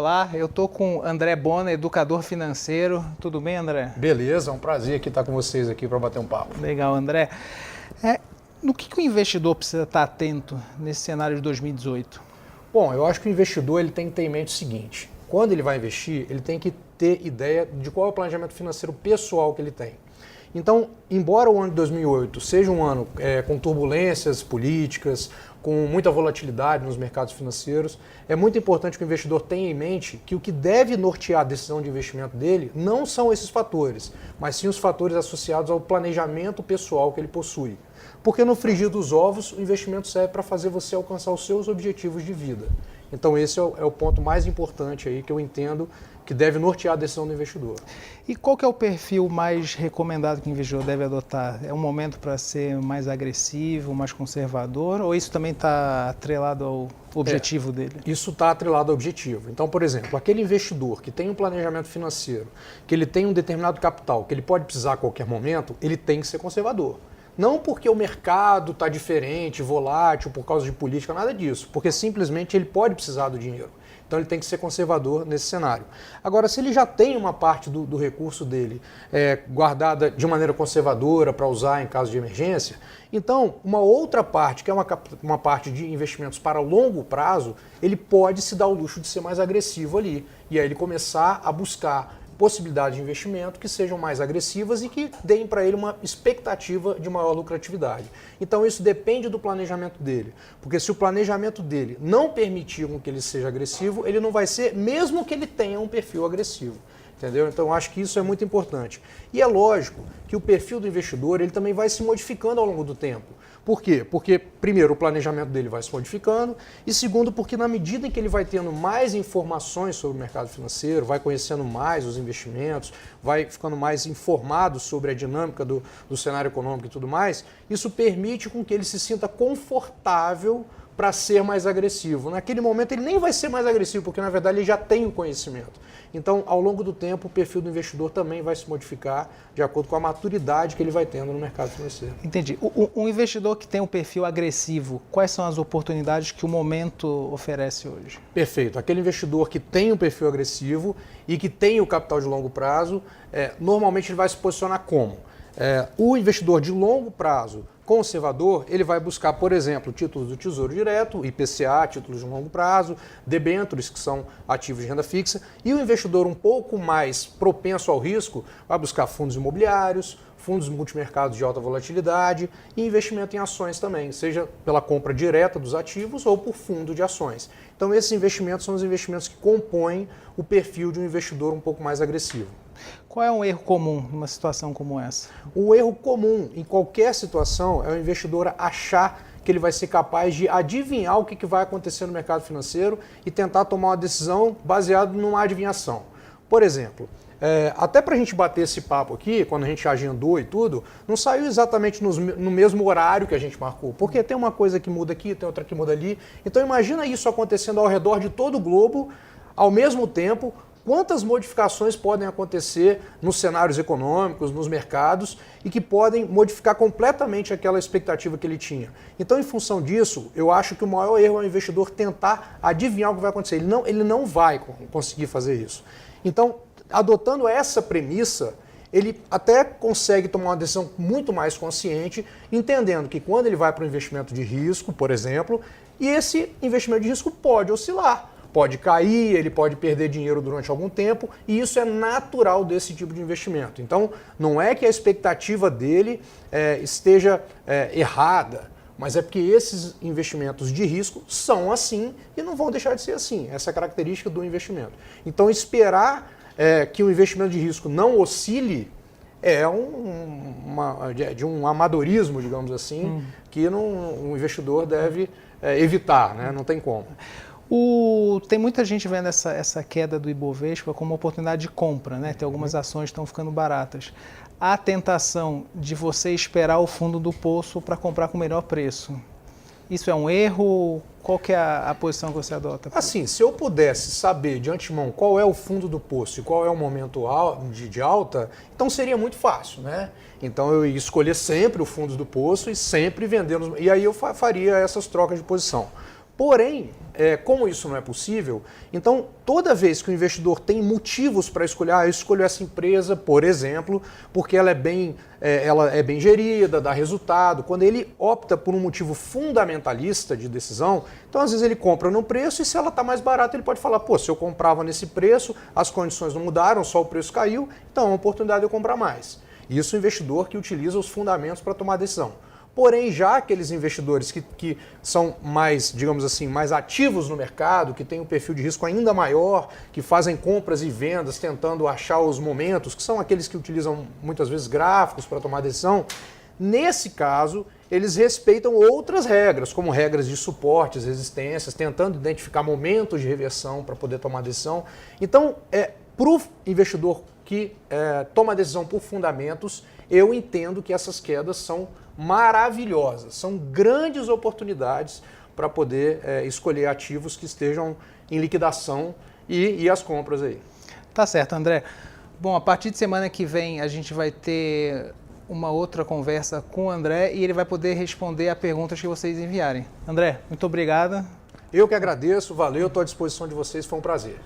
falar. Eu estou com André Bona, educador financeiro. Tudo bem, André? Beleza, é um prazer aqui estar com vocês aqui para bater um papo. Legal, André. No que o investidor precisa estar atento nesse cenário de 2018? Bom, eu acho que o investidor ele tem que ter em mente o seguinte: quando ele vai investir, ele tem que ter ideia de qual é o planejamento financeiro pessoal que ele tem. Então, embora o ano de 2008 seja um ano com turbulências políticas, com muita volatilidade nos mercados financeiros, é muito importante que o investidor tenha em mente que o que deve nortear a decisão de investimento dele não são esses fatores, mas sim os fatores associados ao planejamento pessoal que ele possui. Porque no frigir dos ovos, o investimento serve para fazer você alcançar os seus objetivos de vida. Então esse é o ponto mais importante aí que eu entendo que deve nortear a decisão do investidor. E qual que é o perfil mais recomendado que o investidor deve adotar? É um momento para ser mais agressivo, mais conservador, ou isso também está atrelado ao objetivo dele? Isso está atrelado ao objetivo. Então, por exemplo, aquele investidor que tem um planejamento financeiro, que ele tem um determinado capital, que ele pode precisar a qualquer momento, ele tem que ser conservador. Não porque o mercado está diferente, volátil, por causa de política, nada disso. Porque simplesmente ele pode precisar do dinheiro. Então ele tem que ser conservador nesse cenário. Agora, se ele já tem uma parte do recurso dele guardada de maneira conservadora para usar em caso de emergência, então uma outra parte, que é uma parte de investimentos para longo prazo, ele pode se dar o luxo de ser mais agressivo ali. E aí ele começar a buscar possibilidades de investimento que sejam mais agressivas e que deem para ele uma expectativa de maior lucratividade. Então isso depende do planejamento dele, porque se o planejamento dele não permitir que ele seja agressivo, ele não vai ser, mesmo que ele tenha um perfil agressivo. Entendeu? Então, eu acho que isso é muito importante. E é lógico que o perfil do investidor ele também vai se modificando ao longo do tempo. Por quê? Porque, primeiro, o planejamento dele vai se modificando e, segundo, porque na medida em que ele vai tendo mais informações sobre o mercado financeiro, vai conhecendo mais os investimentos, vai ficando mais informado sobre a dinâmica do cenário econômico e tudo mais, isso permite com que ele se sinta confortável para ser mais agressivo. Naquele momento ele nem vai ser mais agressivo, porque na verdade ele já tem o conhecimento. Então, ao longo do tempo, o perfil do investidor também vai se modificar de acordo com a maturidade que ele vai tendo no mercado financeiro. Entendi. Um investidor que tem um perfil agressivo, quais são as oportunidades que o momento oferece hoje? Perfeito. Aquele investidor que tem um perfil agressivo e que tem o capital de longo prazo, normalmente ele vai se posicionar como? O investidor de longo prazo conservador, ele vai buscar, por exemplo, títulos do Tesouro Direto, IPCA, títulos de longo prazo, debêntures, que são ativos de renda fixa, e o investidor um pouco mais propenso ao risco vai buscar fundos imobiliários, fundos multimercados de alta volatilidade e investimento em ações também, seja pela compra direta dos ativos ou por fundo de ações. Então esses investimentos são os investimentos que compõem o perfil de um investidor um pouco mais agressivo. Qual é um erro comum numa situação como essa? O erro comum em qualquer situação é o investidor achar que ele vai ser capaz de adivinhar o que vai acontecer no mercado financeiro e tentar tomar uma decisão baseada numa adivinhação. Por exemplo, até para a gente bater esse papo aqui, quando a gente agendou e tudo, não saiu exatamente no mesmo horário que a gente marcou, porque tem uma coisa que muda aqui, tem outra que muda ali. Então imagina isso acontecendo ao redor de todo o globo, ao mesmo tempo. Quantas modificações podem acontecer nos cenários econômicos, nos mercados, e que podem modificar completamente aquela expectativa que ele tinha. Então, em função disso, eu acho que o maior erro é o investidor tentar adivinhar o que vai acontecer. Ele não vai conseguir fazer isso. Então, adotando essa premissa, ele até consegue tomar uma decisão muito mais consciente, entendendo que quando ele vai para um investimento de risco, por exemplo, e esse investimento de risco pode oscilar. Pode cair, ele pode perder dinheiro durante algum tempo, e isso é natural desse tipo de investimento. Então, não é que a expectativa dele esteja errada, mas é porque esses investimentos de risco são assim e não vão deixar de ser assim. Essa é a característica do investimento. Então, esperar que o investimento de risco não oscile é de um amadorismo, digamos assim, que um investidor deve evitar, né? Não tem como. Tem muita gente vendo essa queda do Ibovespa como uma oportunidade de compra, né? Tem algumas ações que estão ficando baratas. Há a tentação de você esperar o fundo do poço para comprar com melhor preço. Isso é um erro? Qual que é a posição que você adota? Assim, se eu pudesse saber de antemão qual é o fundo do poço e qual é o momento de alta, então seria muito fácil, né? Então eu ia escolher sempre o fundo do poço e sempre vendendo. E aí eu faria essas trocas de posição. Porém, como isso não é possível, então toda vez que o investidor tem motivos para escolher, eu escolho essa empresa, por exemplo, porque ela é bem gerida, dá resultado, quando ele opta por um motivo fundamentalista de decisão, então às vezes ele compra no preço e se ela está mais barata ele pode falar, pô, se eu comprava nesse preço, as condições não mudaram, só o preço caiu, então é uma oportunidade de eu comprar mais. Isso é o investidor que utiliza os fundamentos para tomar decisão. Porém, já aqueles investidores que são mais, digamos assim, mais ativos no mercado, que têm um perfil de risco ainda maior, que fazem compras e vendas tentando achar os momentos, que são aqueles que utilizam muitas vezes gráficos para tomar decisão, nesse caso, eles respeitam outras regras, como regras de suportes, resistências, tentando identificar momentos de reversão para poder tomar decisão. Então, para o investidor que toma decisão por fundamentos, eu entendo que essas quedas são maravilhosas, são grandes oportunidades para poder escolher ativos que estejam em liquidação e as compras aí. Tá certo, André. Bom, a partir de semana que vem a gente vai ter uma outra conversa com o André e ele vai poder responder a perguntas que vocês enviarem. André, muito obrigado. Eu que agradeço, valeu, estou à disposição de vocês, foi um prazer.